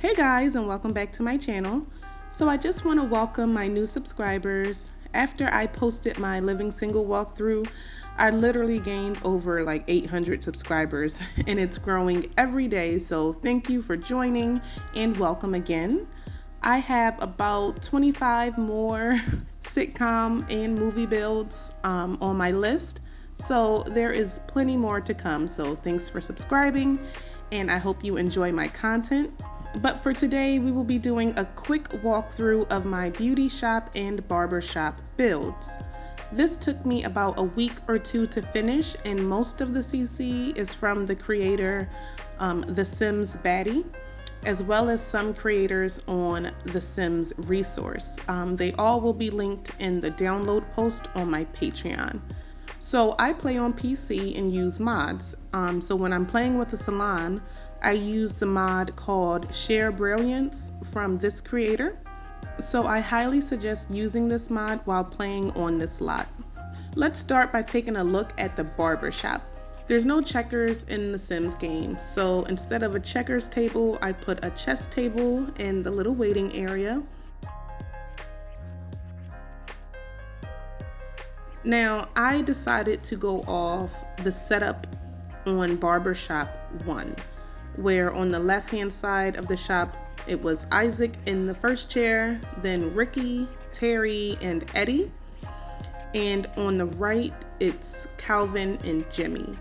Hey guys, and welcome back to my channel. So I just want to welcome my new subscribers. After I posted my living single walkthrough, I literally gained over like 800 subscribers and it's growing every day. So thank you for joining and welcome again. I have about 25 more sitcom and movie builds on my list. So there is plenty more to come. So thanks for subscribing and I hope you enjoy my content. But for today, we will be doing a quick walkthrough of my beauty shop and barbershop builds. This took me about a week or two to finish, and most of the CC is from the creator, The Sims Baddie, as well as some creators on The Sims resource. They all will be linked in the download post on my Patreon. So I play on PC and use mods. So when I'm playing with the salon, I use the mod called Share Brilliance from this creator. So I highly suggest using this mod while playing on this lot. Let's start by taking a look at the barbershop. There's no checkers in the Sims game, so instead of a checkers table, I put a chess table in the little waiting area. Now, I decided to go off the setup on Barbershop 1, where on the left-hand side of the shop, it was Isaac in the first chair, then Ricky, Terry, and Eddie. And on the right, it's Calvin and Jimmy.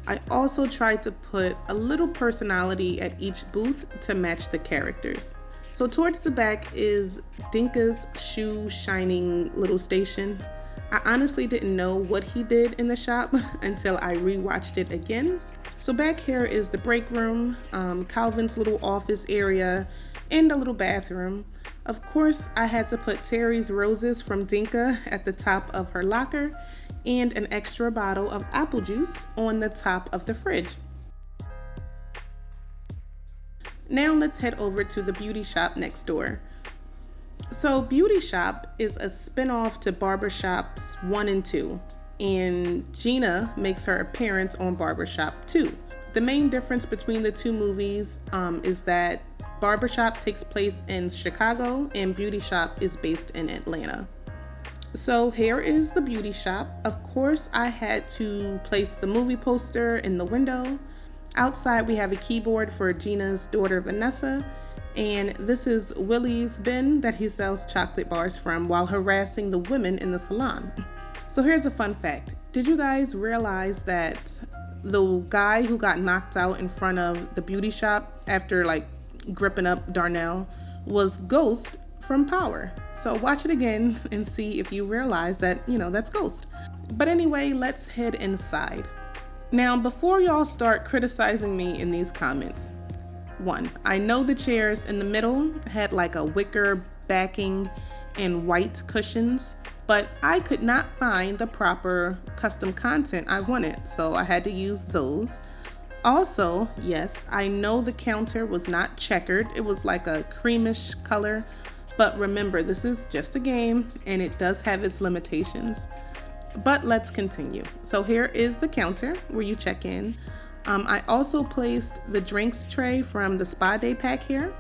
I also tried to put a little personality at each booth to match the characters. So towards the back is Dinka's shoe shining little station. I honestly didn't know what he did in the shop until I rewatched it again. So back here is the break room, Calvin's little office area, and a little bathroom. Of course, I had to put Terry's roses from Dinka at the top of her locker and an extra bottle of apple juice on the top of the fridge. Now let's head over to the beauty shop next door. So Beauty Shop is a spin-off to Barbershops 1 and 2, and Gina makes her appearance on Barbershop 2. The main difference between the two movies is that Barbershop takes place in Chicago and Beauty Shop is based in Atlanta. So here is the Beauty Shop. Of course, I had to place the movie poster in the window. Outside, we have a keyboard for Gina's daughter, Vanessa. And this is Willie's bin that he sells chocolate bars from while harassing the women in the salon. So here's a fun fact. Did you guys realize that the guy who got knocked out in front of the beauty shop after gripping up Darnell was Ghost from Power? So watch it again and see if you realize that, that's Ghost. But anyway, let's head inside. Now, before y'all start criticizing me in these comments, 1, I know the chairs in the middle had like a wicker backing and white cushions, but I could not find the proper custom content I wanted, so I had to use those. Also, yes, I know the counter was not checkered. It was like a creamish color, but remember, this is just a game and it does have its limitations. But let's continue. So here is the counter where you check in. I also placed the drinks tray from the spa day pack here.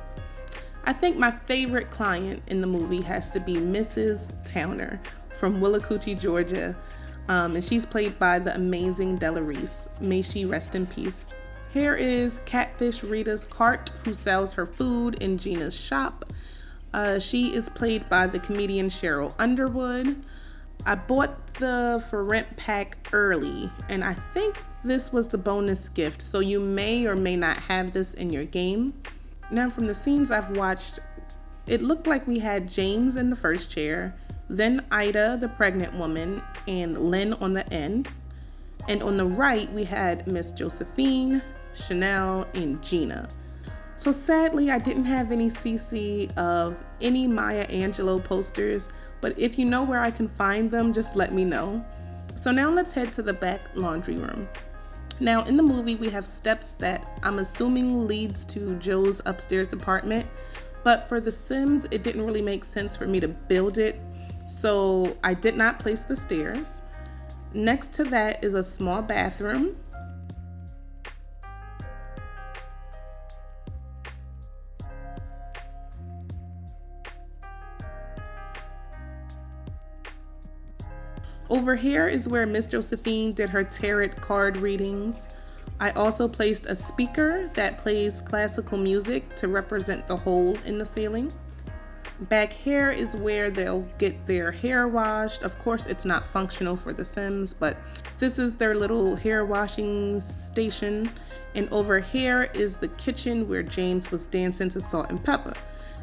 I think my favorite client in the movie has to be Mrs. Towner from Willacoochee, Georgia. And she's played by the amazing Della Reese. May she rest in peace. Here is Catfish Rita's cart, who sells her food in Gina's shop. She is played by the comedian Cheryl Underwood. I bought the for rent pack early, and I think this was the bonus gift, so you may or may not have this in your game. Now, from the scenes I've watched, it looked like we had James in the first chair, then Ida, the pregnant woman, and Lynn on the end. And on the right, we had Miss Josephine, Chanel, and Gina. So sadly, I didn't have any CC of any Maya Angelou posters, but if you know where I can find them, just let me know. So now let's head to the back laundry room. Now in the movie, we have steps that I'm assuming leads to Joe's upstairs apartment, but for The Sims, it didn't really make sense for me to build it, so I did not place the stairs. Next to that is a small bathroom. Over here is where Miss Josephine did her tarot card readings. I also placed a speaker that plays classical music to represent the hole in the ceiling. Back here is where they'll get their hair washed. Of course, it's not functional for the Sims, but this is their little hair washing station. And over here is the kitchen where James was dancing to Salt and Pepper.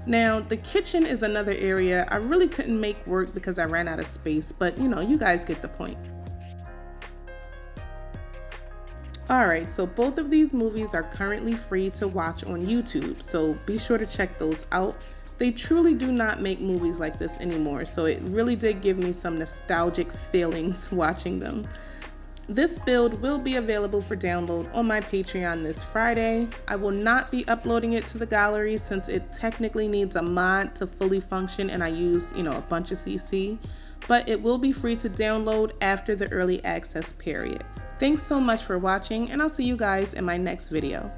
Now, the kitchen is another area I really couldn't make work because I ran out of space, but you know, you guys get the point. Alright, so both of these movies are currently free to watch on YouTube, so be sure to check those out. They truly do not make movies like this anymore, so it really did give me some nostalgic feelings watching them. This build will be available for download on my Patreon this Friday. I will not be uploading it to the gallery since it technically needs a mod to fully function and I use, a bunch of CC, but it will be free to download after the early access period. Thanks so much for watching, and I'll see you guys in my next video.